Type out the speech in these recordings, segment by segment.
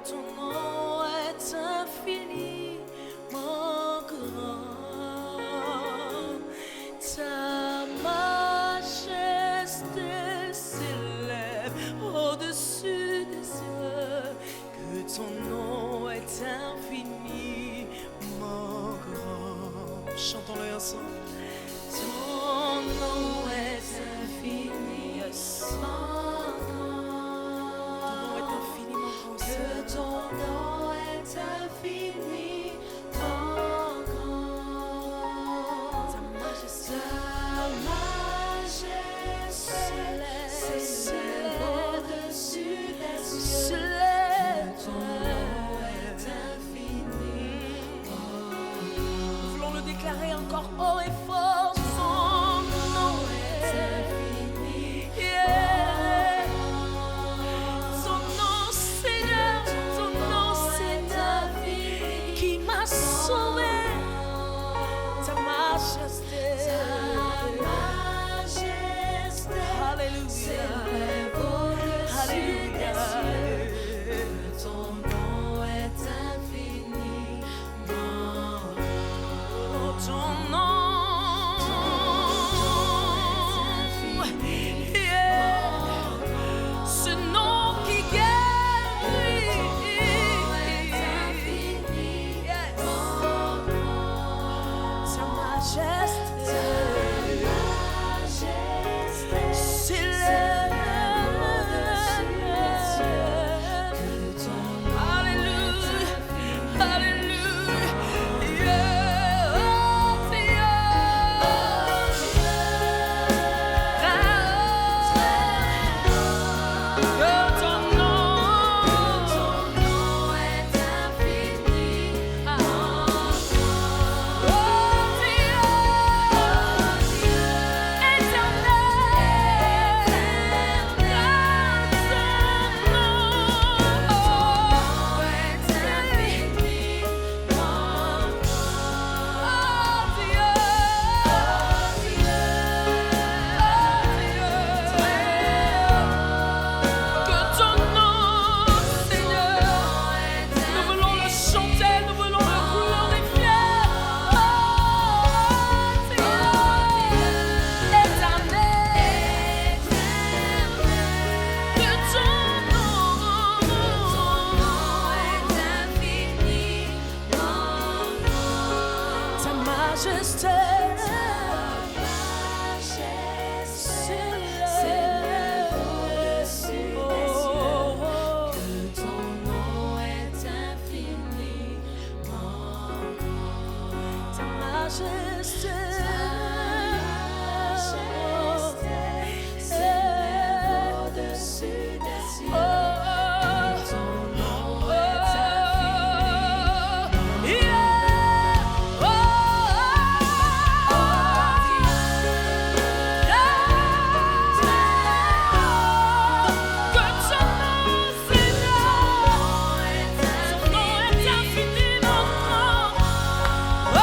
ton nom est infiniment grand. Ta majesté s'élève au-dessus des cieux, que ton nom est infiniment grand. Chantons-le ensemble. Ton nom est infiniment grand. Que ton nom est infiniment grand. Ta majesté s'élève au-dessus des cieux. Ton nom est infiniment grand. Nous voulons le déclarer encore haut et fort. Son nom est infini. Yeah. Son nom, Seigneur, ton nom, Seigneur, qui m'a sauvé. Ta majesté, alléluia, alléluia. Ton nom est infiniment. Oh, ton nom. Ce nom qui guérit. Yes. Sa majesté s'élève. Alléluia, alléluia. Majesté, s'élève au-dessus des cieux, que ton nom est infiniment grand. Ta majesté, s'élève au-dessus des cieux, que ton nom est infiniment. Oh,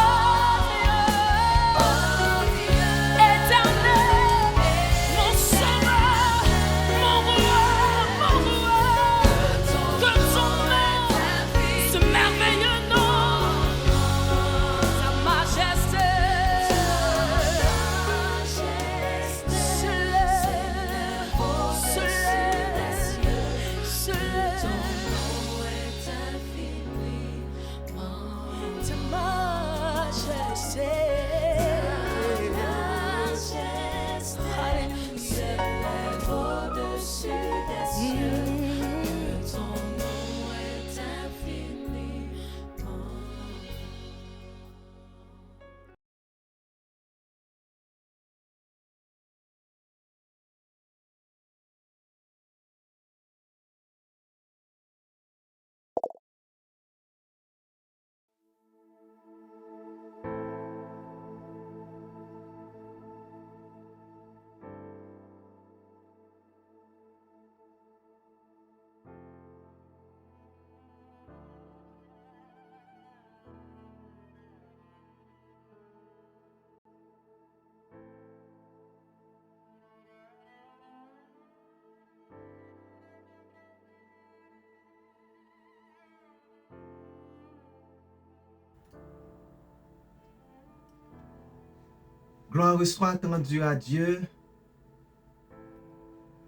Gloire soit rendue à Dieu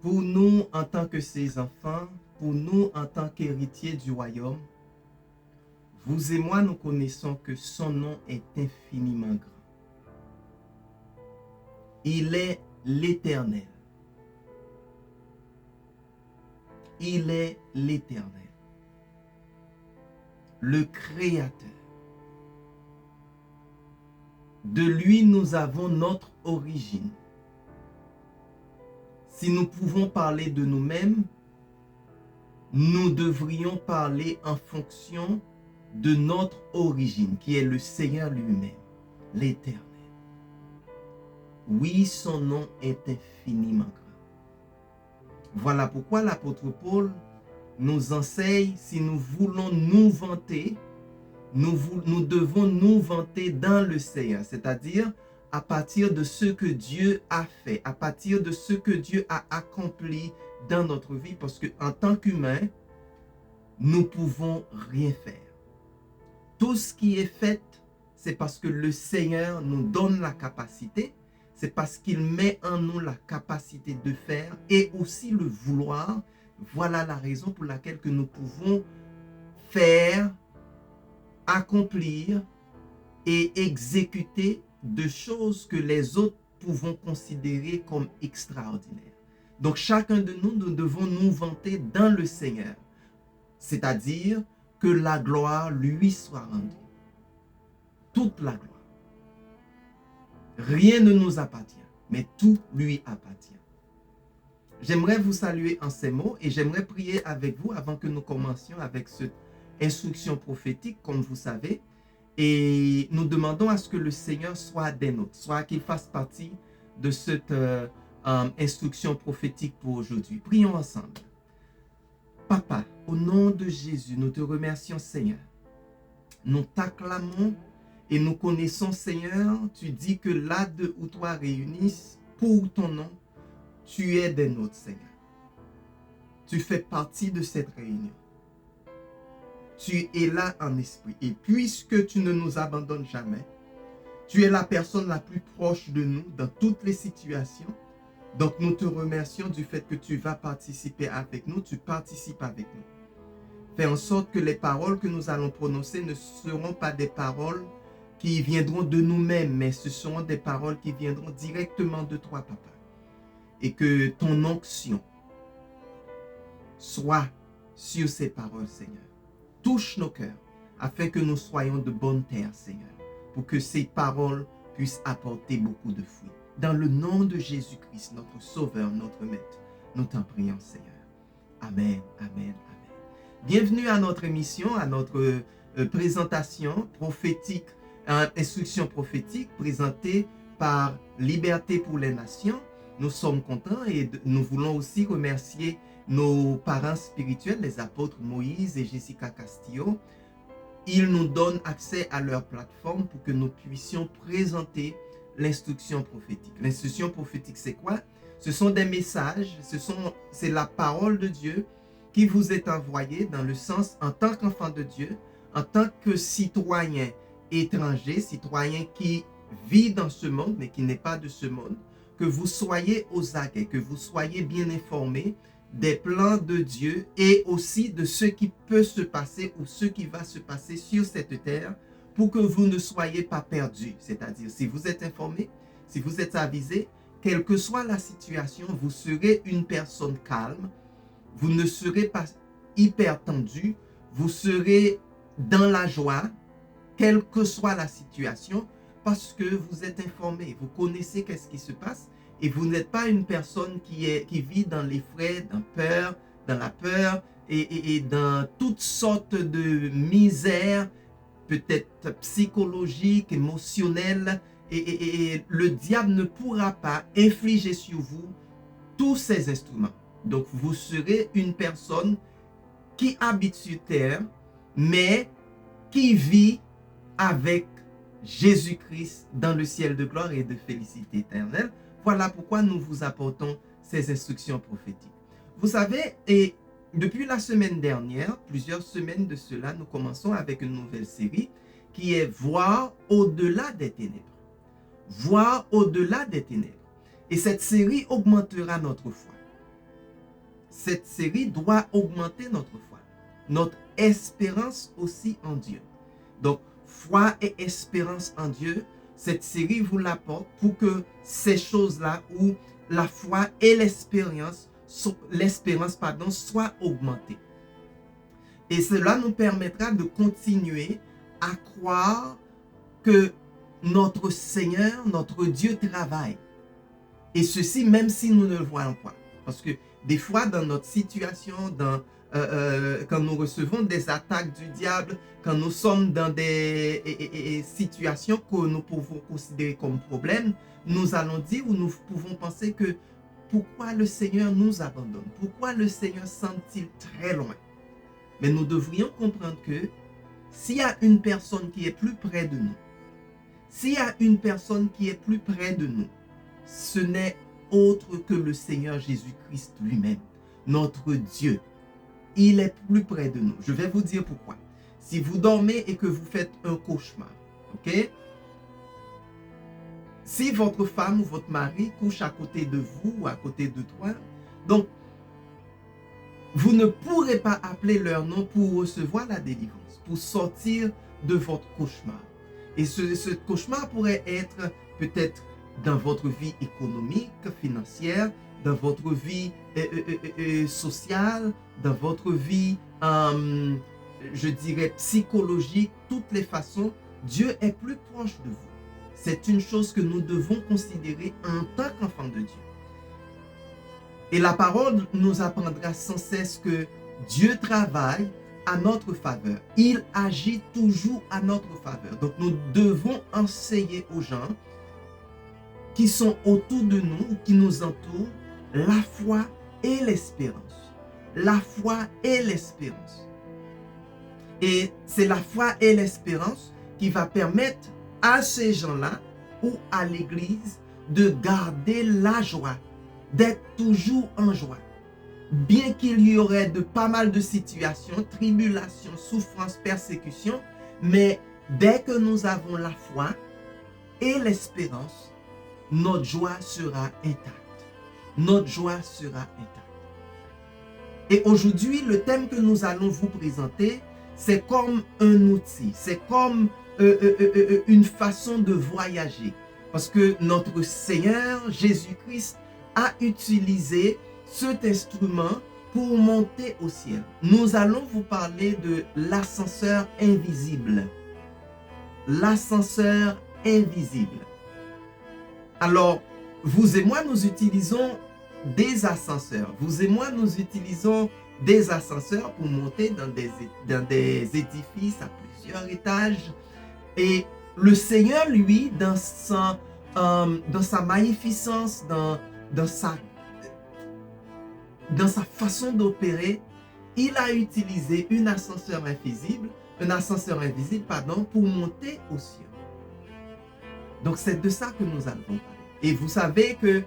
pour nous en tant que ses enfants, pour nous en tant qu'héritiers du royaume. Vous et moi, nous connaissons que son nom est infiniment grand. Il est l'Éternel. Il est l'Éternel, le Créateur. De lui, nous avons notre origine. Si nous pouvons parler de nous-mêmes, nous devrions parler en fonction de notre origine, qui est le Seigneur lui-même, l'Éternel. Oui, son nom est infiniment grand. Voilà pourquoi l'apôtre Paul nous enseigne, si nous voulons nous vanter, nous devons nous vanter dans le Seigneur, c'est-à-dire à partir de ce que Dieu a fait, à partir de ce que Dieu a accompli dans notre vie, parce qu'en tant qu'humains, nous ne pouvons rien faire. Tout ce qui est fait, c'est parce que le Seigneur nous donne la capacité, c'est parce qu'il met en nous la capacité de faire et aussi le vouloir. Voilà la raison pour laquelle que nous pouvons faire, accomplir et exécuter de choses que les autres pouvons considérer comme extraordinaires. Donc chacun de nous, nous devons nous vanter dans le Seigneur, c'est-à-dire que la gloire lui soit rendue. Toute la gloire. Rien ne nous appartient, mais tout lui appartient. J'aimerais vous saluer en ces mots et j'aimerais prier avec vous avant que nous commencions avec cette instruction prophétique, comme vous savez. Et nous demandons à ce que le Seigneur soit des nôtres, soit qu'il fasse partie de cette instruction prophétique pour aujourd'hui. Prions ensemble. Papa, au nom de Jésus, nous te remercions, Seigneur. Nous t'acclamons et nous connaissons, Seigneur, tu dis que là, deux ou trois réunissent pour ton nom, tu es des nôtres, Seigneur. Tu fais partie de cette réunion. Tu es là en esprit. Et puisque tu ne nous abandonnes jamais, tu es la personne la plus proche de nous dans toutes les situations. Donc nous te remercions du fait que tu vas participer avec nous, tu participes avec nous. Fais en sorte que les paroles que nous allons prononcer ne seront pas des paroles qui viendront de nous-mêmes, mais ce seront des paroles qui viendront directement de toi, Papa. Et que ton onction soit sur ces paroles, Seigneur. Touche nos cœurs, afin que nous soyons de bonne terre, Seigneur, pour que ces paroles puissent apporter beaucoup de fruits. Dans le nom de Jésus-Christ, notre Sauveur, notre Maître, nous t'en prions, Seigneur. Amen, amen, amen. Bienvenue à notre émission, à notre présentation prophétique, instruction prophétique présentée par Liberté pour les Nations. Nous sommes contents et nous voulons aussi remercier nos parents spirituels, les apôtres Moïse et Jessica Castillo. Ils nous donnent accès à leur plateforme pour que nous puissions présenter l'instruction prophétique. L'instruction prophétique, c'est quoi? Ce sont des messages, c'est la parole de Dieu qui vous est envoyée dans le sens, en tant qu'enfant de Dieu, en tant que citoyen étranger, citoyen qui vit dans ce monde, mais qui n'est pas de ce monde, que vous soyez aux aguets, que vous soyez bien informés des plans de Dieu et aussi de ce qui peut se passer ou ce qui va se passer sur cette terre pour que vous ne soyez pas perdus. C'est-à-dire, si vous êtes informé, si vous êtes avisé, quelle que soit la situation, vous serez une personne calme, vous ne serez pas hyper tendu, vous serez dans la joie, quelle que soit la situation, parce que vous êtes informé, vous connaissez qu'est-ce qui se passe et vous n'êtes pas une personne qui vit dans l'effroi, dans la peur et dans toutes sortes de misères, peut-être psychologiques, émotionnelles, et le diable ne pourra pas infliger sur vous tous ces instruments. Donc vous serez une personne qui habite sur terre, mais qui vit avec Jésus-Christ dans le ciel de gloire et de félicité éternelle. Voilà pourquoi nous vous apportons ces instructions prophétiques. Vous savez, et depuis la semaine dernière, plusieurs semaines de cela, nous commençons avec une nouvelle série qui est « Voir au-delà des ténèbres ». voir au-delà des ténèbres. Et cette série augmentera notre foi. Cette série doit augmenter notre foi, notre espérance aussi en Dieu. Donc, foi et espérance en Dieu, cette série vous l'apporte pour que ces choses-là, où la foi et l'espérance soient augmentées. Et cela nous permettra de continuer à croire que notre Seigneur, notre Dieu travaille. Et ceci même si nous ne le voyons pas. Parce que des fois dans notre situation, quand nous recevons des attaques du diable, quand nous sommes dans des situations que nous pouvons considérer comme problèmes, nous allons dire ou nous pouvons penser que pourquoi le Seigneur nous abandonne? Pourquoi le Seigneur semble-t-il très loin? Mais nous devrions comprendre que s'il y a une personne qui est plus près de nous, s'il y a une personne qui est plus près de nous, ce n'est autre que le Seigneur Jésus-Christ lui-même, notre Dieu. Il est plus près de nous. Je vais vous dire pourquoi. Si vous dormez et que vous faites un cauchemar, ok? Si votre femme ou votre mari couche à côté de vous ou à côté de toi, donc vous ne pourrez pas appeler leur nom pour recevoir la délivrance, pour sortir de votre cauchemar. Et ce cauchemar pourrait être peut-être dans votre vie économique, financière, dans votre vie sociale, dans votre vie, je dirais, psychologique, toutes les façons, Dieu est plus proche de vous. C'est une chose que nous devons considérer en tant qu'enfants de Dieu. Et la parole nous apprendra sans cesse que Dieu travaille à notre faveur. Il agit toujours à notre faveur. Donc nous devons enseigner aux gens qui sont autour de nous, qui nous entourent, la foi et l'espérance. La foi et l'espérance. Et c'est la foi et l'espérance qui va permettre à ces gens-là ou à l'Église de garder la joie, d'être toujours en joie. Bien qu'il y aurait pas mal de situations, tribulations, souffrances, persécutions, mais dès que nous avons la foi et l'espérance, notre joie sera intacte. Notre joie sera intacte. Et aujourd'hui, le thème que nous allons vous présenter, c'est comme un outil, c'est comme une façon de voyager. Parce que notre Seigneur Jésus-Christ a utilisé cet instrument pour monter au ciel. Nous allons vous parler de l'ascenseur invisible. L'ascenseur invisible. Alors, vous et moi, nous utilisons des ascenseurs. Vous et moi, nous utilisons des ascenseurs pour monter dans des édifices à plusieurs étages. Et le Seigneur, lui, dans sa magnificence, dans sa façon d'opérer, il a utilisé un ascenseur invisible, pour monter au ciel. Donc c'est de ça que nous allons parler. Et vous savez que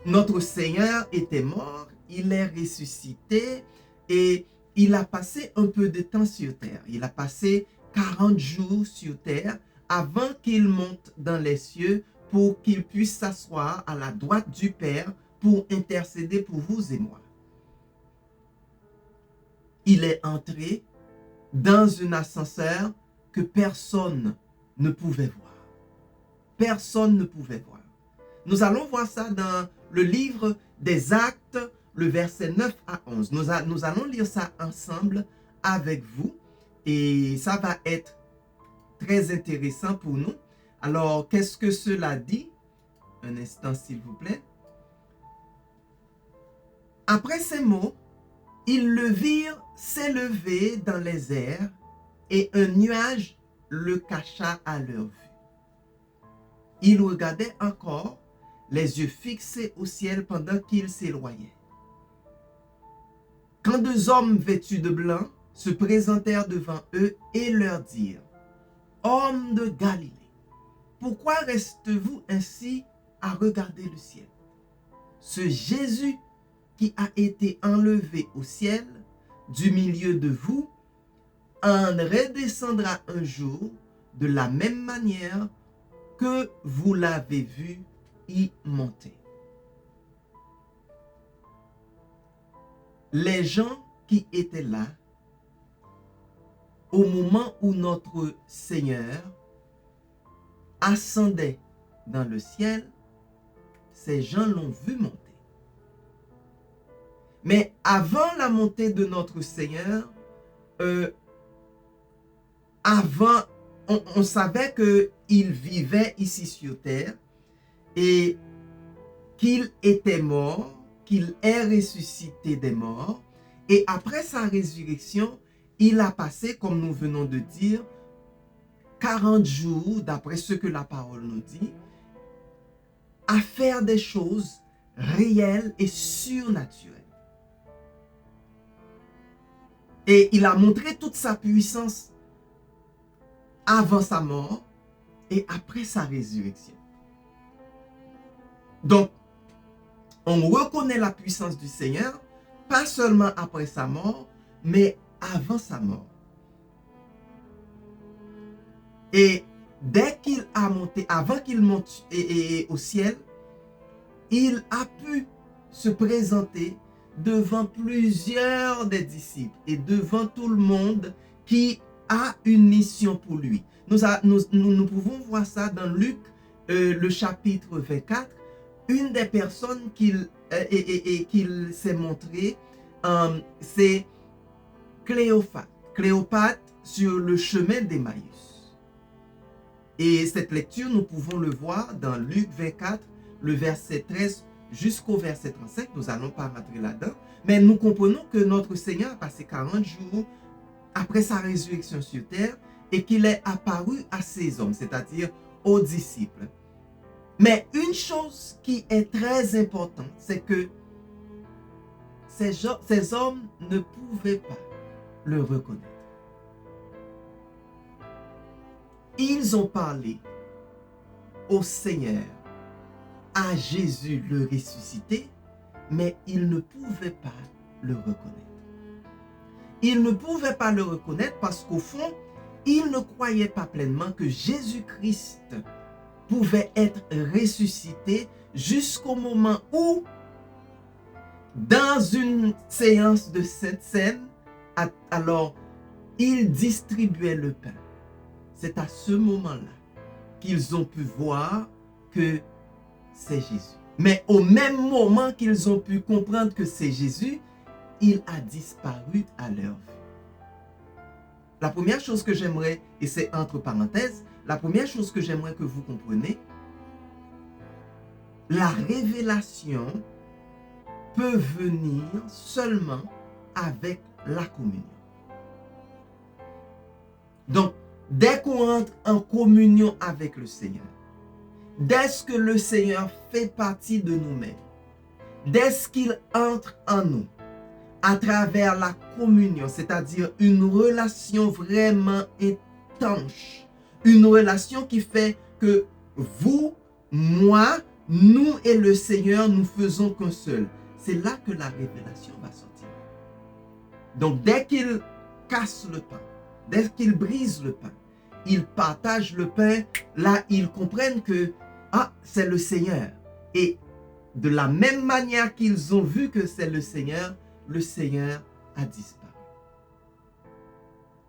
notre Seigneur était mort, il est ressuscité et il a passé un peu de temps sur terre. Il a passé 40 jours sur terre avant qu'il monte dans les cieux pour qu'il puisse s'asseoir à la droite du Père pour intercéder pour vous et moi. Il est entré dans un ascenseur que personne ne pouvait voir. Personne ne pouvait voir. Nous allons voir ça dans le livre des Actes, le verset 9 à 11. Nous allons lire ça ensemble avec vous et ça va être très intéressant pour nous. Alors, qu'est-ce que cela dit? Un instant, s'il vous plaît. Après ces mots, ils le virent s'élever dans les airs et un nuage le cacha à leur vue. Ils regardaient encore, les yeux fixés au ciel pendant qu'ils s'éloignaient. Quand deux hommes vêtus de blanc se présentèrent devant eux et leur dirent: Hommes de Galilée, pourquoi restez-vous ainsi à regarder le ciel? Ce Jésus qui a été enlevé au ciel du milieu de vous en redescendra un jour de la même manière que vous l'avez vu y monter. Les gens qui étaient là, au moment où notre Seigneur ascendait dans le ciel, ces gens l'ont vu monter. Mais avant la montée de notre Seigneur, on savait qu'il vivait ici sur terre et qu'il était mort, qu'il est ressuscité des morts. Et après sa résurrection, il a passé, comme nous venons de dire, 40 jours, d'après ce que la parole nous dit, à faire des choses réelles et surnaturelles. Et il a montré toute sa puissance avant sa mort et après sa résurrection. Donc, on reconnaît la puissance du Seigneur, pas seulement après sa mort, mais avant sa mort. Et dès qu'il a monté, avant qu'il monte au ciel, il a pu se présenter devant plusieurs des disciples et devant tout le monde qui a une mission pour lui. Nous pouvons voir ça dans Luc, le chapitre 24. Une des personnes qu'il s'est montré, c'est Cléopâtre sur le chemin d'Emmaüs. Et cette lecture, nous pouvons le voir dans Luc 24, le verset 13 jusqu'au verset 35. Nous n'allons pas rentrer là-dedans, mais nous comprenons que notre Seigneur a passé 40 jours après sa résurrection sur terre et qu'il est apparu à ses hommes, c'est-à-dire aux disciples. Mais une chose qui est très importante, c'est que ces hommes ne pouvaient pas le reconnaître. Ils ont parlé au Seigneur, à Jésus le ressuscité, mais ils ne pouvaient pas le reconnaître. Ils ne pouvaient pas le reconnaître parce qu'au fond, ils ne croyaient pas pleinement que Jésus-Christ pouvait être ressuscité jusqu'au moment où, dans une séance de Sainte Seine, alors il distribuait le pain. C'est à ce moment-là qu'ils ont pu voir que c'est Jésus. Mais au même moment qu'ils ont pu comprendre que c'est Jésus, il a disparu à leur vue. La première chose que j'aimerais, et c'est entre parenthèses, la première chose que j'aimerais que vous compreniez, la révélation peut venir seulement avec la communion. Donc, dès qu'on entre en communion avec le Seigneur, dès que le Seigneur fait partie de nous-mêmes, dès qu'il entre en nous, à travers la communion, c'est-à-dire une relation vraiment étanche, une relation qui fait que vous, moi, nous et le Seigneur, nous faisons qu'un seul. C'est là que la révélation va sortir. Donc, dès qu'il casse le pain, dès qu'il brise le pain, il partage le pain, là, ils comprennent que, c'est le Seigneur. Et de la même manière qu'ils ont vu que c'est le Seigneur a disparu.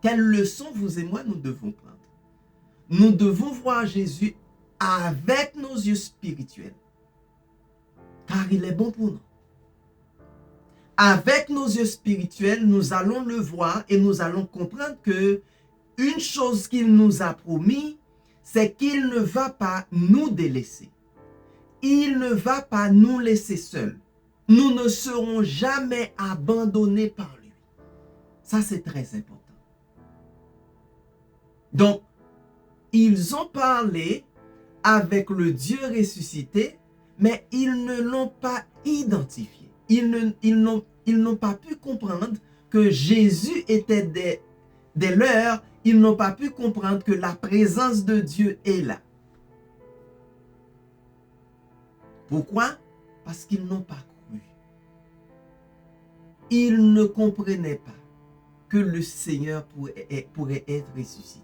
Quelle leçon vous et moi nous devons prendre? Nous devons voir Jésus avec nos yeux spirituels, car il est bon pour nous. Avec nos yeux spirituels, nous allons le voir et nous allons comprendre que une chose qu'il nous a promis, c'est qu'il ne va pas nous délaisser. Il ne va pas nous laisser seuls. Nous ne serons jamais abandonnés par lui. Ça, c'est très important. Donc, ils ont parlé avec le Dieu ressuscité, mais ils ne l'ont pas identifié. Ils n'ont pas pu comprendre que Jésus était des leurs. Ils n'ont pas pu comprendre que la présence de Dieu est là. Pourquoi? Parce qu'ils n'ont pas cru. Ils ne comprenaient pas que le Seigneur pourrait être ressuscité.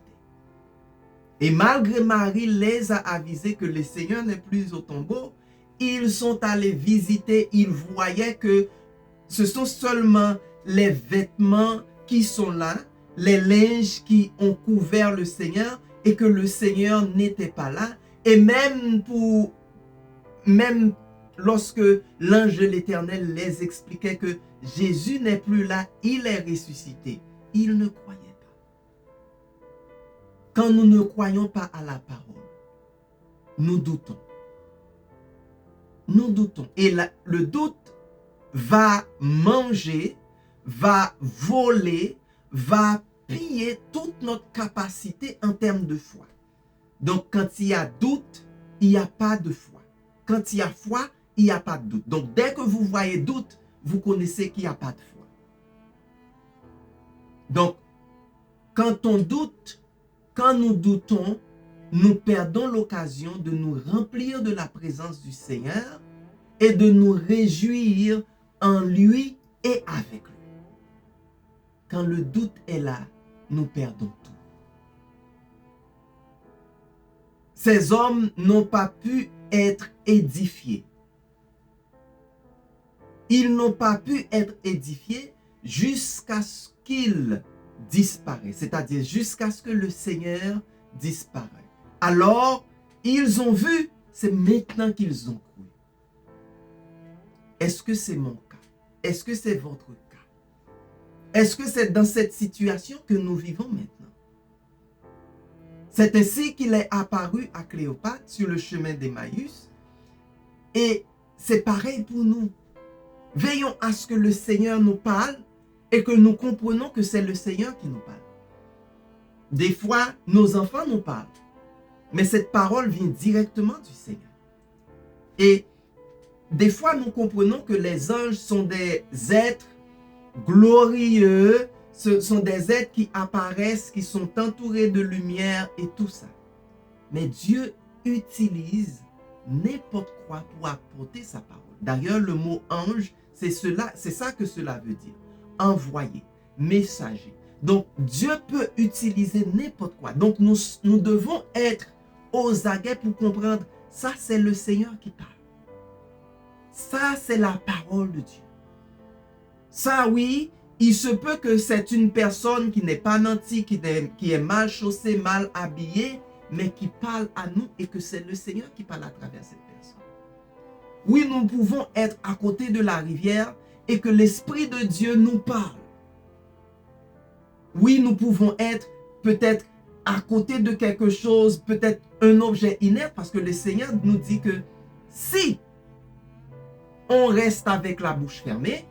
Et malgré Marie les a avisés que le Seigneur n'est plus au tombeau, ils sont allés visiter, ils voyaient que ce sont seulement les vêtements qui sont là, les linges qui ont couvert le Seigneur et que le Seigneur n'était pas là. Et même lorsque l'ange de l'Éternel les expliquait que Jésus n'est plus là, il est ressuscité, ils ne croyaient pas. Quand nous ne croyons pas à la parole, nous doutons. Nous doutons. Et le doute va manger, va voler, va piller toute notre capacité en termes de foi. Donc, quand il y a doute, il n'y a pas de foi. Quand il y a foi, il n'y a pas de doute. Donc, dès que vous voyez doute, vous connaissez qu'il n'y a pas de foi. Donc, quand on doute, quand nous doutons, nous perdons l'occasion de nous remplir de la présence du Seigneur et de nous réjouir en lui et avec lui. Quand le doute est là, nous perdons tout. Ces hommes n'ont pas pu être édifiés. Ils n'ont pas pu être édifiés jusqu'à ce qu'ils disparaissent, c'est-à-dire jusqu'à ce que le Seigneur disparaisse. Alors, ils ont vu, c'est maintenant qu'ils ont cru. Est-ce que c'est mon cas? Est-ce que c'est votre cas? Est-ce que c'est dans cette situation que nous vivons maintenant? C'est ainsi qu'il est apparu à Cléopâtre sur le chemin d'Emmaüs. Et c'est pareil pour nous. Veillons à ce que le Seigneur nous parle et que nous comprenons que c'est le Seigneur qui nous parle. Des fois, nos enfants nous parlent. Mais cette parole vient directement du Seigneur. Et des fois, nous comprenons que les anges sont des êtres glorieux, ce sont des êtres qui apparaissent, qui sont entourés de lumière et tout ça. Mais Dieu utilise n'importe quoi pour apporter sa parole. D'ailleurs, le mot ange, c'est ça que cela veut dire. Envoyé, messager. Donc, Dieu peut utiliser n'importe quoi. Donc, nous devons être aux aguets pour comprendre, ça c'est le Seigneur qui parle. Ça c'est la parole de Dieu. Ça oui, il se peut que c'est une personne qui n'est pas nantie, qui est mal chaussée, mal habillée, mais qui parle à nous et que c'est le Seigneur qui parle à travers cette personne. Oui, nous pouvons être à côté de la rivière et que l'Esprit de Dieu nous parle. Oui, nous pouvons être peut-être à côté de quelque chose, peut-être un objet inerte, parce que le Seigneur nous dit que si on reste avec la bouche fermée,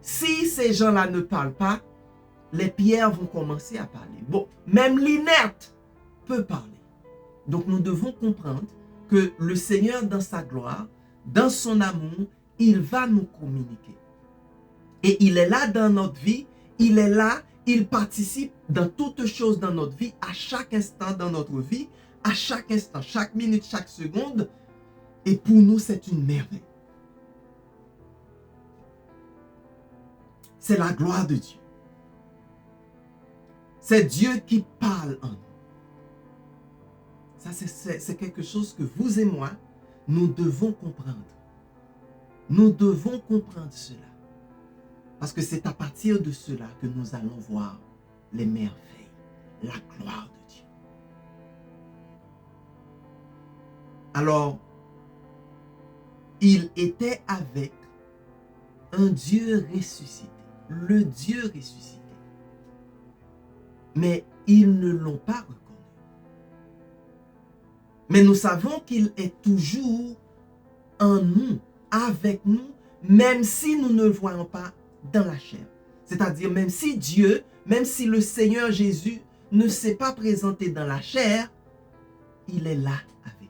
si ces gens-là ne parlent pas, les pierres vont commencer à parler. Bon, même l'inerte peut parler. Donc nous devons comprendre que le Seigneur, dans sa gloire, dans son amour, il va nous communiquer. Et il est là dans notre vie, il est là, il participe dans toutes choses dans notre vie, à chaque instant dans notre vie, à chaque instant, chaque minute, chaque seconde. Et pour nous, c'est une merveille. C'est la gloire de Dieu. C'est Dieu qui parle en nous. Ça, c'est quelque chose que vous et moi, nous devons comprendre. Nous devons comprendre cela. Parce que c'est à partir de cela que nous allons voir les merveilles, la gloire de Dieu. Alors, il était avec un Dieu ressuscité, le Dieu ressuscité. Mais ils ne l'ont pas reconnu. Mais nous savons qu'il est toujours en nous, avec nous, même si nous ne le voyons pas dans la chair. C'est-à-dire même si Dieu, même si le Seigneur Jésus ne s'est pas présenté dans la chair, il est là avec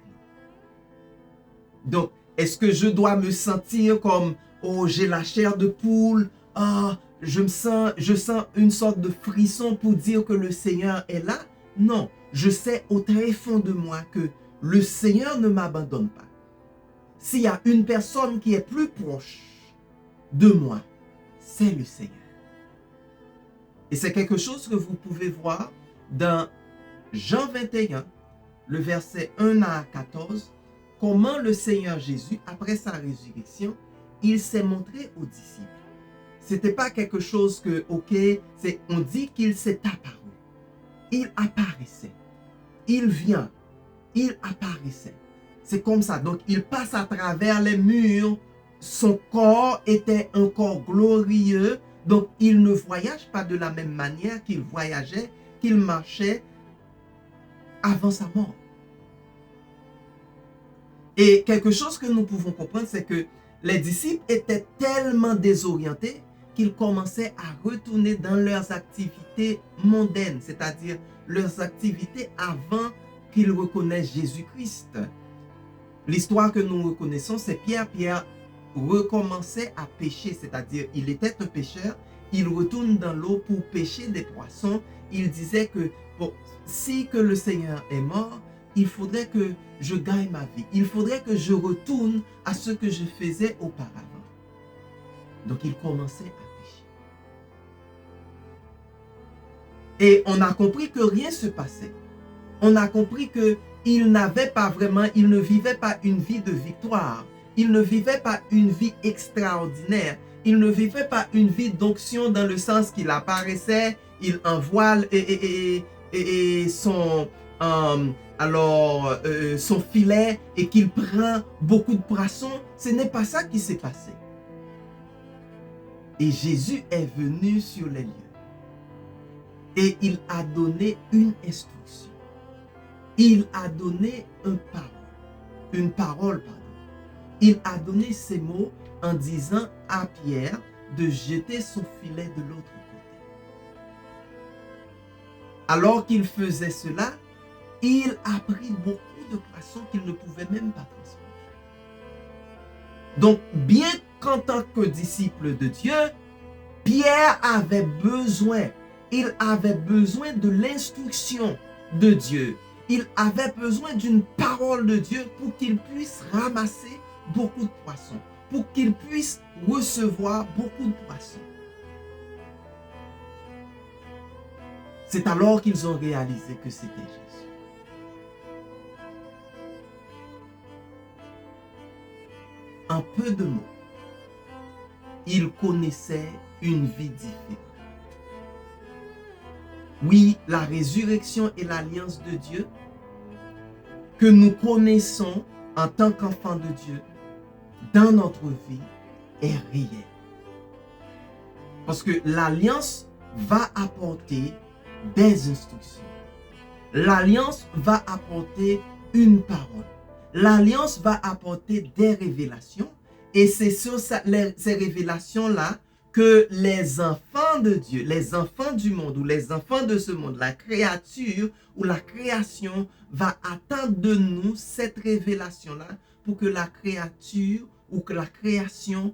nous. Donc, est-ce que je dois me sentir comme, oh, j'ai la chair de poule, je sens une sorte de frisson pour dire que le Seigneur est là? Non, je sais au très fond de moi que le Seigneur ne m'abandonne pas. S'il y a une personne qui est plus proche de moi, c'est le Seigneur. Et c'est quelque chose que vous pouvez voir dans Jean 21, le verset 1 à 14, comment le Seigneur Jésus, après sa résurrection, il s'est montré aux disciples. C'était pas quelque chose que, on dit qu'il s'est apparu. Il apparaissait. Il vient. Il apparaissait. C'est comme ça. Donc, il passe à travers les murs. Son corps était un corps glorieux. Donc, il ne voyage pas de la même manière qu'il voyageait, qu'il marchait avant sa mort. Et quelque chose que nous pouvons comprendre, c'est que les disciples étaient tellement désorientés qu'ils commençaient à retourner dans leurs activités mondaines, c'est-à-dire leurs activités avant qu'ils reconnaissent Jésus-Christ. L'histoire que nous reconnaissons, c'est Pierre. Pierre recommençait à pêcher, c'est-à-dire il était un pêcheur, il retourne dans l'eau pour pêcher des poissons. Il disait que si que le Seigneur est mort, il faudrait que je gagne ma vie. Il faudrait que je retourne à ce que je faisais auparavant. Donc il commençait à pêcher. Et on a compris que rien ne se passait. On a compris qu'il n'avait pas vraiment, il ne vivait pas une vie de victoire. Il ne vivait pas une vie extraordinaire. Il ne vivait pas une vie d'onction dans le sens qu'il apparaissait, il envoie son filet et qu'il prend beaucoup de poissons. Ce n'est pas ça qui s'est passé. Et Jésus est venu sur les lieux. Et il a donné une instruction. Il a donné une parole. Il a donné ces mots en disant à Pierre de jeter son filet de l'autre côté. Alors qu'il faisait cela, il a pris beaucoup de poissons qu'il ne pouvait même pas transporter. Donc, bien qu'en tant que disciple de Dieu, Pierre avait besoin de l'instruction de Dieu. Il avait besoin d'une parole de Dieu pour qu'il puisse ramasser beaucoup de poissons, pour qu'il puisse recevoir beaucoup de poissons. C'est alors qu'ils ont réalisé que c'était Jésus. En peu de mots, ils connaissaient une vie différente. Oui, la résurrection et l'alliance de Dieu que nous connaissons en tant qu'enfants de Dieu dans notre vie est réelle. Parce que l'alliance va apporter des instructions. L'alliance va apporter une parole. L'alliance va apporter des révélations. Et c'est sur ces révélations-là que les enfants de Dieu, les enfants du monde ou les enfants de ce monde, la créature ou la création va attendre de nous cette révélation-là pour que la créature ou que la création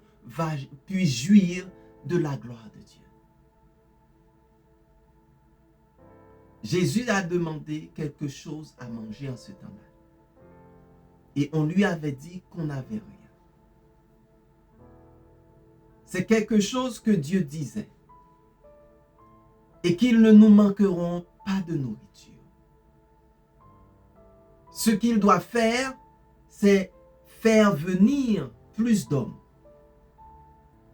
puisse jouir de la gloire de Dieu. Jésus a demandé quelque chose à manger en ce temps-là. Et on lui avait dit qu'on n'avait rien. C'est quelque chose que Dieu disait. Et qu'ils ne nous manqueront pas de nourriture. Ce qu'il doit faire, c'est faire venir plus d'hommes.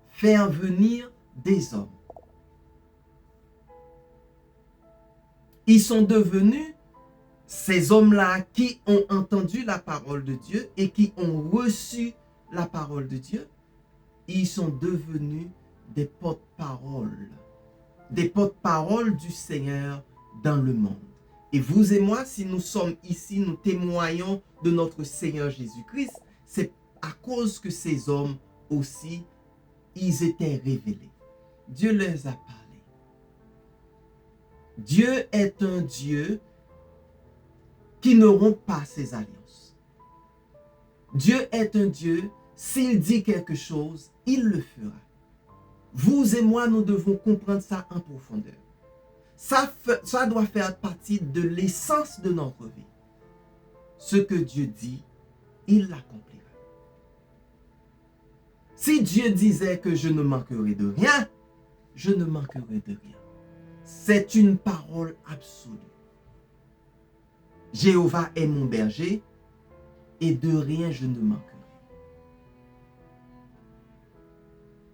Faire venir des hommes. Ils sont devenus ces hommes-là qui ont entendu la parole de Dieu et qui ont reçu la parole de Dieu. Ils sont devenus des porte-paroles. Des porte-paroles du Seigneur dans le monde. Et vous et moi, si nous sommes ici, nous témoignons de notre Seigneur Jésus-Christ, c'est à cause que ces hommes aussi, ils étaient révélés. Dieu les a parlé. Dieu est un Dieu qui ne rompt pas ses alliances. Dieu est un Dieu, s'il dit quelque chose, il le fera. Vous et moi, nous devons comprendre ça en profondeur. Ça doit faire partie de l'essence de notre vie. Ce que Dieu dit, il l'accomplira. Si Dieu disait que je ne manquerai de rien, je ne manquerai de rien. C'est une parole absolue. Jéhovah est mon berger et de rien je ne manquerai.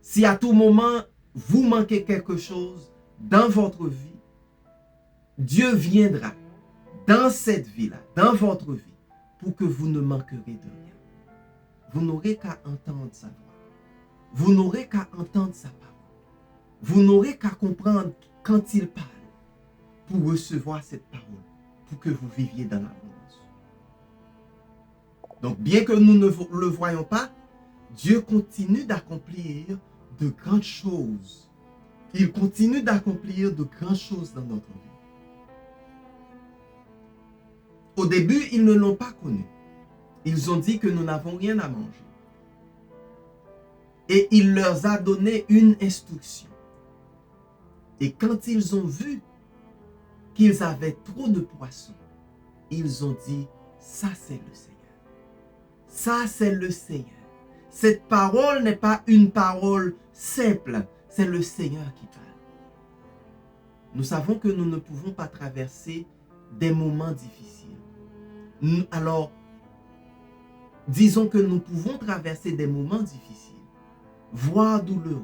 Si à tout moment vous manquez quelque chose dans votre vie, Dieu viendra dans cette vie-là, dans votre vie, pour que vous ne manquerez de rien. Vous n'aurez qu'à entendre sa voix. Vous n'aurez qu'à entendre sa parole. Vous n'aurez qu'à comprendre quand il parle pour recevoir cette parole, pour que vous viviez dans l'abondance. Donc, bien que nous ne le voyons pas, Dieu continue d'accomplir de grandes choses. Il continue d'accomplir de grandes choses dans notre vie. Au début, ils ne l'ont pas connu. Ils ont dit que nous n'avons rien à manger. Et il leur a donné une instruction. Et quand ils ont vu qu'ils avaient trop de poissons, ils ont dit, ça c'est le Seigneur. Ça c'est le Seigneur. Cette parole n'est pas une parole simple, c'est le Seigneur qui parle. Nous savons que nous ne pouvons pas traverser des moments difficiles. Alors, disons que nous pouvons traverser des moments difficiles, voire douloureux.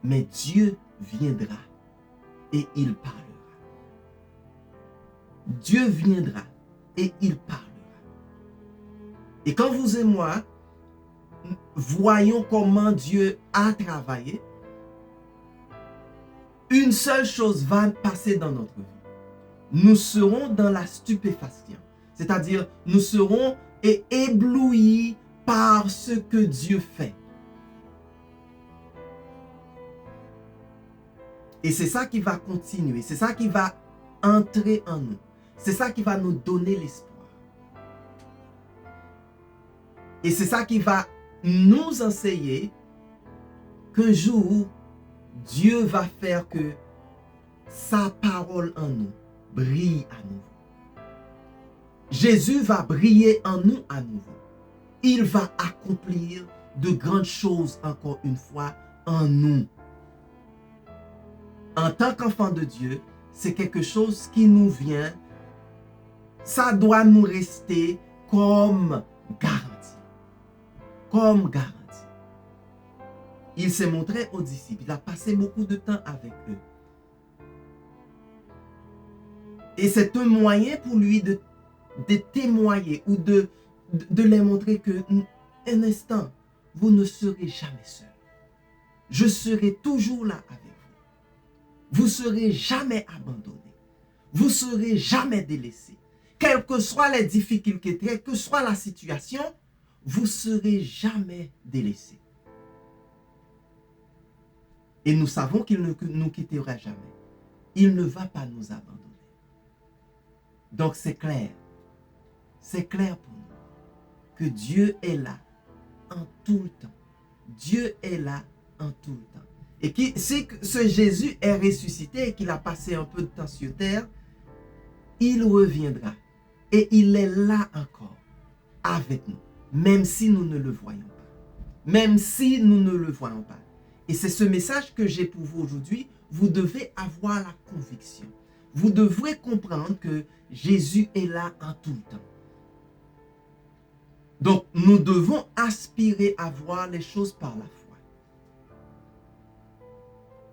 Mais Dieu viendra et il parlera. Dieu viendra et il parlera. Et quand vous et moi voyons comment Dieu a travaillé, une seule chose va passer dans notre vie. Nous serons dans la stupéfaction. C'est-à-dire, nous serons éblouis par ce que Dieu fait. Et c'est ça qui va continuer. C'est ça qui va entrer en nous. C'est ça qui va nous donner l'espoir. Et c'est ça qui va nous enseigner qu'un jour, Dieu va faire que sa parole en nous brille à nouveau. Jésus va briller en nous à nouveau. Il va accomplir de grandes choses encore une fois en nous. En tant qu'enfant de Dieu, c'est quelque chose qui nous vient. Ça doit nous rester comme garantie. Comme garantie. Il s'est montré aux disciples. Il a passé beaucoup de temps avec eux. Et c'est un moyen pour lui de témoigner ou de les montrer que un instant, vous ne serez jamais seul. Je serai toujours là avec vous. Vous ne serez jamais abandonné. Vous ne serez jamais délaissé. Quelles que soient les difficultés, quelle que soit la situation, vous ne serez jamais délaissé. Et nous savons qu'il ne nous quittera jamais. Il ne va pas nous abandonner. Donc c'est clair. C'est clair pour nous que Dieu est là en tout le temps. Dieu est là en tout le temps. Et si ce Jésus est ressuscité et qu'il a passé un peu de temps sur terre, il reviendra. Et il est là encore avec nous. Même si nous ne le voyons pas. Même si nous ne le voyons pas. Et c'est ce message que j'ai pour vous aujourd'hui. Vous devez avoir la conviction. Vous devrez comprendre que Jésus est là en tout le temps. Donc, nous devons aspirer à voir les choses par la foi.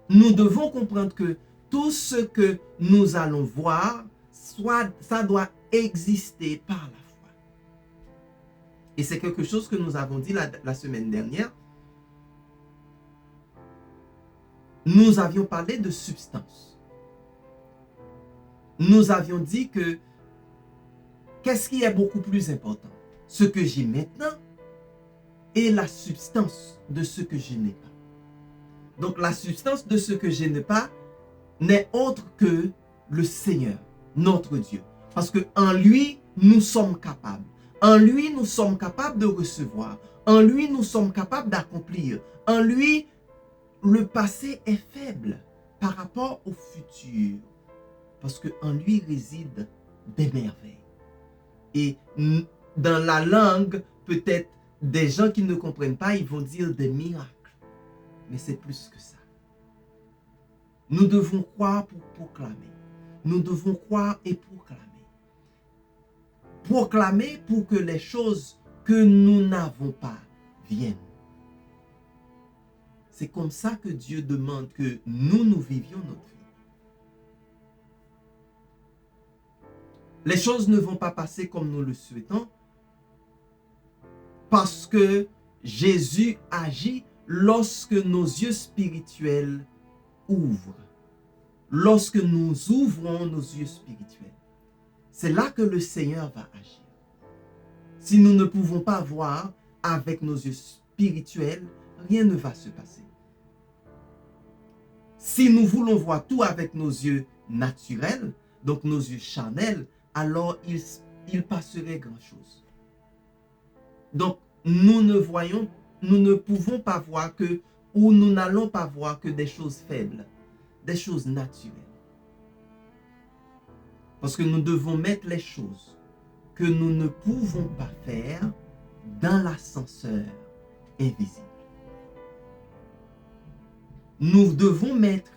Nous devons comprendre que tout ce que nous allons voir, ça doit exister par la foi. Et c'est quelque chose que nous avons dit la semaine dernière. Nous avions parlé de substance. Nous avions dit que qu'est-ce qui est beaucoup plus important? Ce que j'ai maintenant et la substance de ce que je n'ai pas. Donc la substance de ce que je n'ai pas n'est autre que le Seigneur, notre Dieu. Parce qu'en lui, nous sommes capables. En lui, nous sommes capables de recevoir. En lui, nous sommes capables d'accomplir. En lui, le passé est faible par rapport au futur. Parce qu'en lui résident des merveilles. Et dans la langue, peut-être des gens qui ne comprennent pas, ils vont dire des miracles. Mais c'est plus que ça. Nous devons croire pour proclamer. Nous devons croire et proclamer. proclamer pour que les choses que nous n'avons pas viennent. C'est comme ça que Dieu demande que nous vivions notre vie. Les choses ne vont pas passer comme nous le souhaitons parce que Jésus agit lorsque nos yeux spirituels ouvrent. Lorsque nous ouvrons nos yeux spirituels. C'est là que le Seigneur va agir. Si nous ne pouvons pas voir avec nos yeux spirituels, rien ne va se passer. Si nous voulons voir tout avec nos yeux naturels, donc nos yeux charnels, alors il passerait grand chose. Donc, nous ne pouvons pas voir que, ou nous n'allons pas voir que des choses faibles, des choses naturelles. Parce que nous devons mettre les choses que nous ne pouvons pas faire dans l'ascenseur invisible. Nous devons mettre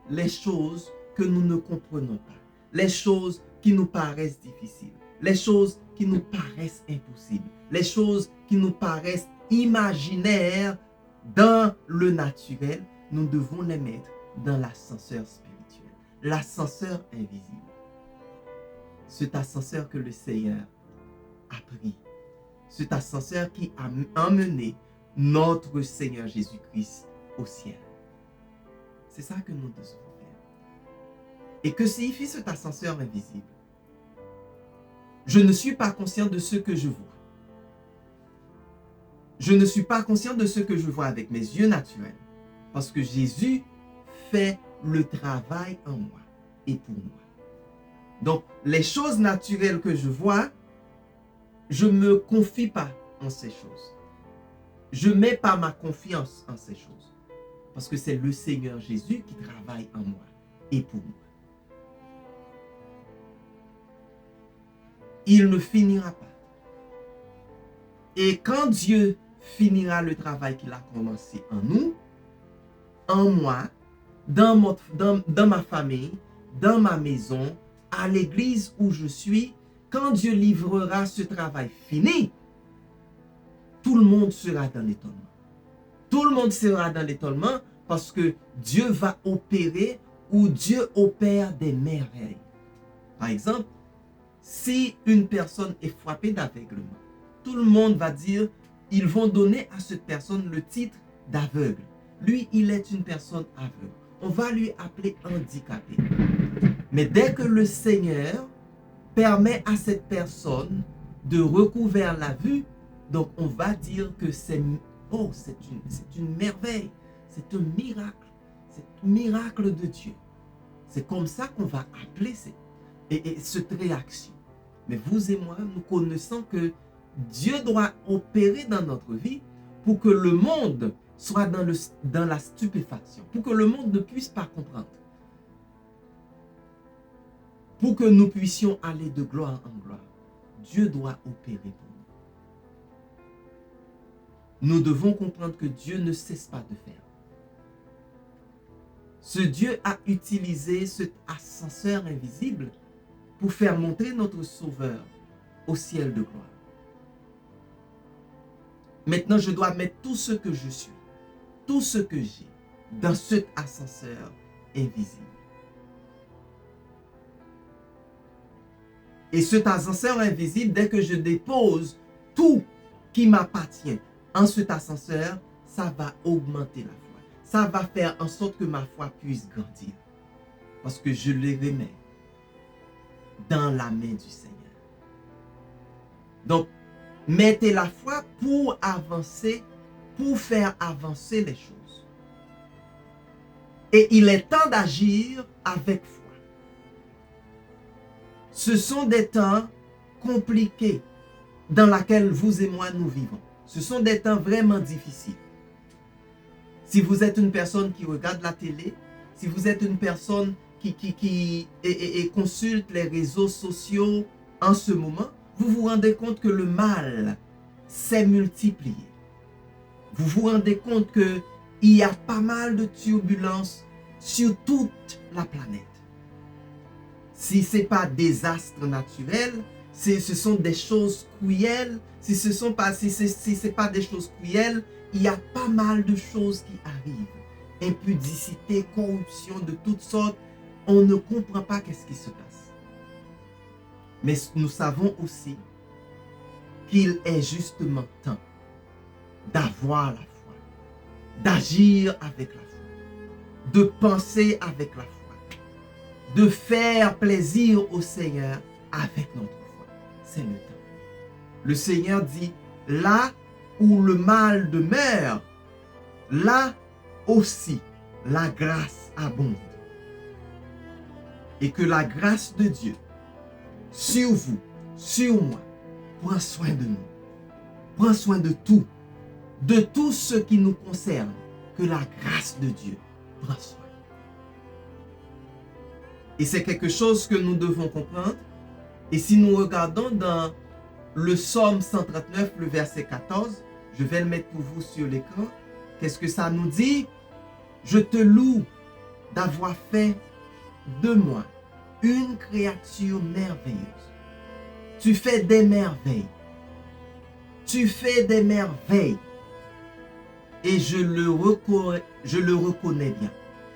les choses que nous ne comprenons pas, les choses qui nous paraissent difficiles, les choses qui nous paraissent impossibles, les choses qui nous paraissent imaginaires dans le naturel, nous devons les mettre dans l'ascenseur spirituel, l'ascenseur invisible. Cet ascenseur que le Seigneur a pris, cet ascenseur qui a emmené notre Seigneur Jésus-Christ au ciel. C'est ça que nous devons faire. Et que signifie cet ascenseur invisible? Je ne suis pas conscient de ce que je vois. Je ne suis pas conscient de ce que je vois avec mes yeux naturels. Parce que Jésus fait le travail en moi et pour moi. Donc, les choses naturelles que je vois, je ne me confie pas en ces choses. Je ne mets pas ma confiance en ces choses. Parce que c'est le Seigneur Jésus qui travaille en moi et pour moi. Il ne finira pas. Et quand Dieu finira le travail qu'il a commencé en nous, en moi, dans ma famille, dans ma maison, à l'église où je suis, quand Dieu livrera ce travail fini, tout le monde sera dans l'étonnement. Tout le monde sera dans l'étonnement parce que Dieu va opérer ou Dieu opère des merveilles. Par exemple, si une personne est frappée d'aveuglement, tout le monde va dire, ils vont donner à cette personne le titre d'aveugle. Lui, il est une personne aveugle. On va lui appeler handicapé. Mais dès que le Seigneur permet à cette personne de recouvrir la vue, donc on va dire que c'est une merveille, c'est un miracle de Dieu. C'est comme ça qu'on va appeler cette réaction. Mais vous et moi, nous connaissons que Dieu doit opérer dans notre vie pour que le monde soit dans la stupéfaction, pour que le monde ne puisse pas comprendre, pour que nous puissions aller de gloire en gloire. Dieu doit opérer pour nous. Nous devons comprendre que Dieu ne cesse pas de faire. Ce Dieu a utilisé cet ascenseur invisible pour faire monter notre Sauveur au ciel de gloire. Maintenant, je dois mettre tout ce que je suis, tout ce que j'ai dans cet ascenseur invisible. Et cet ascenseur invisible, dès que je dépose tout qui m'appartient en cet ascenseur, ça va augmenter la foi. Ça va faire en sorte que ma foi puisse grandir. Parce que je les remets dans la main du Seigneur. Donc, mettez la foi pour avancer, pour faire avancer les choses. Et il est temps d'agir avec foi. Ce sont des temps compliqués dans lesquels vous et moi nous vivons. Ce sont des temps vraiment difficiles. Si vous êtes une personne qui regarde la télé, si vous êtes une personne qui consulte les réseaux sociaux en ce moment, vous vous rendez compte que le mal s'est multiplié. Vous vous rendez compte qu'il y a pas mal de turbulences sur toute la planète. Si ce n'est pas désastre naturel, ce sont des choses cruelles, si c'est pas des choses cruelles, il y a pas mal de choses qui arrivent. Impudicité, corruption de toutes sortes, on ne comprend pas qu'est-ce qui se passe. Mais nous savons aussi qu'il est justement temps d'avoir la foi, d'agir avec la foi, de penser avec la foi, de faire plaisir au Seigneur avec notre foi. C'est le temps. Le Seigneur dit, là où le mal demeure, là aussi la grâce abonde. Et que la grâce de Dieu sur vous, sur moi, prend soin de nous, prend soin de tout ce qui nous concerne, que la grâce de Dieu prend soin. Et c'est quelque chose que nous devons comprendre. Et si nous regardons dans le psaume 139, le verset 14, je vais le mettre pour vous sur l'écran. Qu'est-ce que ça nous dit? Je te loue d'avoir fait de moi une créature merveilleuse. Tu fais des merveilles. Tu fais des merveilles. Et je le reconnais bien.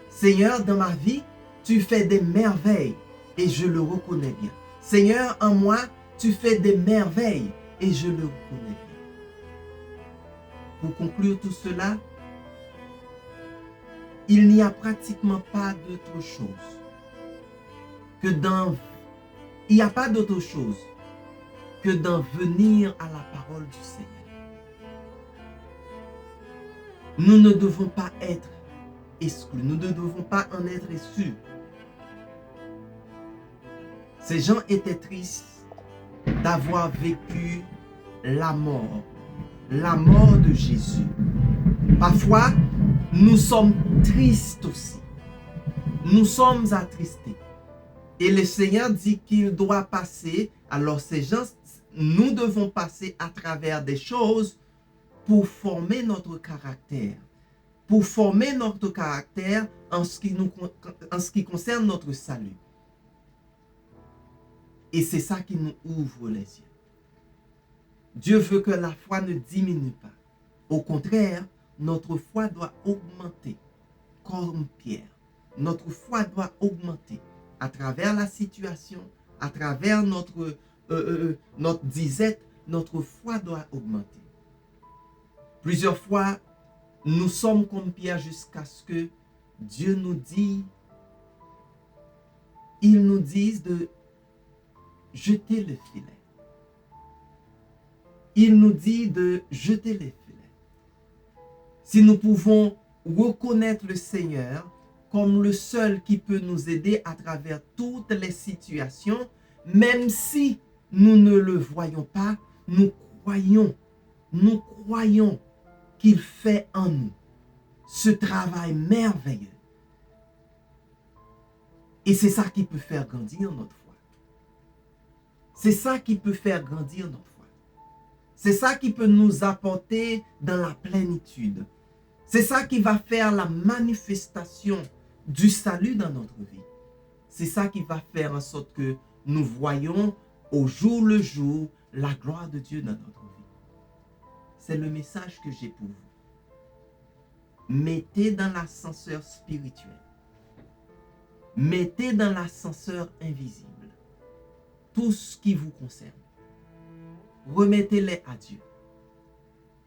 Seigneur, dans ma vie, tu fais des merveilles et je le reconnais bien. Seigneur, en moi, tu fais des merveilles et je le reconnais bien. Pour conclure tout cela, il n'y a pratiquement pas d'autre chose que il n'y a pas d'autre chose que d'en venir à la parole du Seigneur. Nous ne devons pas être exclus, nous ne devons pas en être issus. Ces gens étaient tristes d'avoir vécu la mort de Jésus. Parfois, nous sommes tristes aussi. Nous sommes attristés. Et le Seigneur dit qu'il doit passer. Alors ces gens, nous devons passer à travers des choses pour former notre caractère. Pour former notre caractère en ce qui concerne notre salut. Et c'est ça qui nous ouvre les yeux. Dieu veut que la foi ne diminue pas. Au contraire, notre foi doit augmenter comme Pierre. Notre foi doit augmenter à travers la situation, à travers notre disette, notre foi doit augmenter. Plusieurs fois, nous sommes comme Pierre jusqu'à ce que Dieu nous dise, il nous dise de jeter le filet. Il nous dit de jeter les filets. Si nous pouvons reconnaître le Seigneur comme le seul qui peut nous aider à travers toutes les situations, même si nous ne le voyons pas, nous croyons qu'il fait en nous ce travail merveilleux. Et c'est ça qui peut faire grandir notre foi. C'est ça qui peut faire grandir notre foi. C'est ça qui peut nous apporter dans la plénitude. C'est ça qui va faire la manifestation du salut dans notre vie. C'est ça qui va faire en sorte que nous voyons au jour le jour la gloire de Dieu dans notre vie. C'est le message que j'ai pour vous. Mettez dans l'ascenseur spirituel. Mettez dans l'ascenseur invisible tout ce qui vous concerne. Remettez-les à Dieu.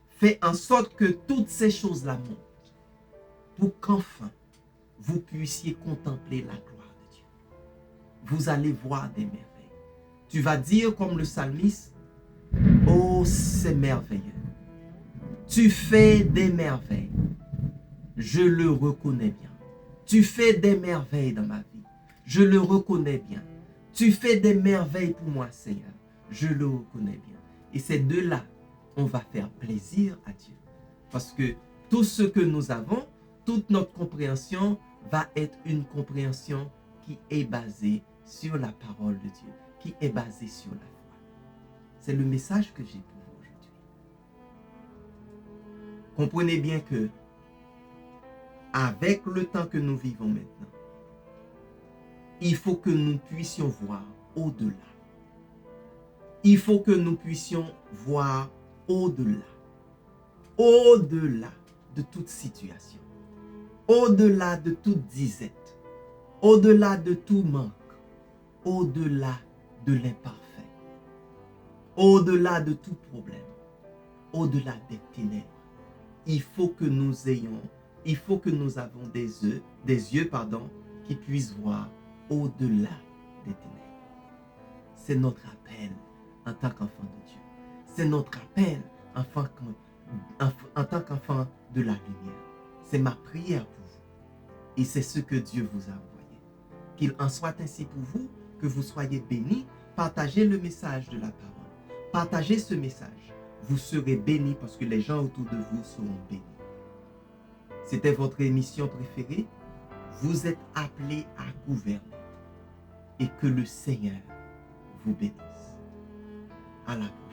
Faites en sorte que toutes ces choses-là montent pour qu'enfin vous puissiez contempler la gloire de Dieu. Vous allez voir des merveilles. Tu vas dire comme le psalmiste, « Oh, c'est merveilleux. Tu fais des merveilles. Je le reconnais bien. Tu fais des merveilles dans ma vie. Je le reconnais bien. Tu fais des merveilles pour moi, Seigneur. Je le reconnais bien. » Et ces deux-là, on va faire plaisir à Dieu. Parce que tout ce que nous avons, toute notre compréhension va être une compréhension qui est basée sur la parole de Dieu, qui est basée sur la foi. C'est le message que j'ai pour vous aujourd'hui. Comprenez bien que, avec le temps que nous vivons maintenant, il faut que nous puissions voir au-delà. Il faut que nous puissions voir au-delà. Au-delà de toute situation. Au-delà de toute disette. Au-delà de tout manque. Au-delà de l'imparfait. Au-delà de tout problème. Au-delà des ténèbres. Il faut que nous avons des yeux, qui puissent voir au-delà des ténèbres. C'est notre appel en tant qu'enfant de Dieu. C'est notre appel en tant qu'enfant de la lumière. C'est ma prière pour vous. Et c'est ce que Dieu vous a envoyé. Qu'il en soit ainsi pour vous, que vous soyez bénis. Partagez le message de la parole. Partagez ce message. Vous serez bénis parce que les gens autour de vous seront bénis. C'était votre émission préférée. Vous êtes appelés à gouverner. Et que le Seigneur vous bénisse. À la prochaine.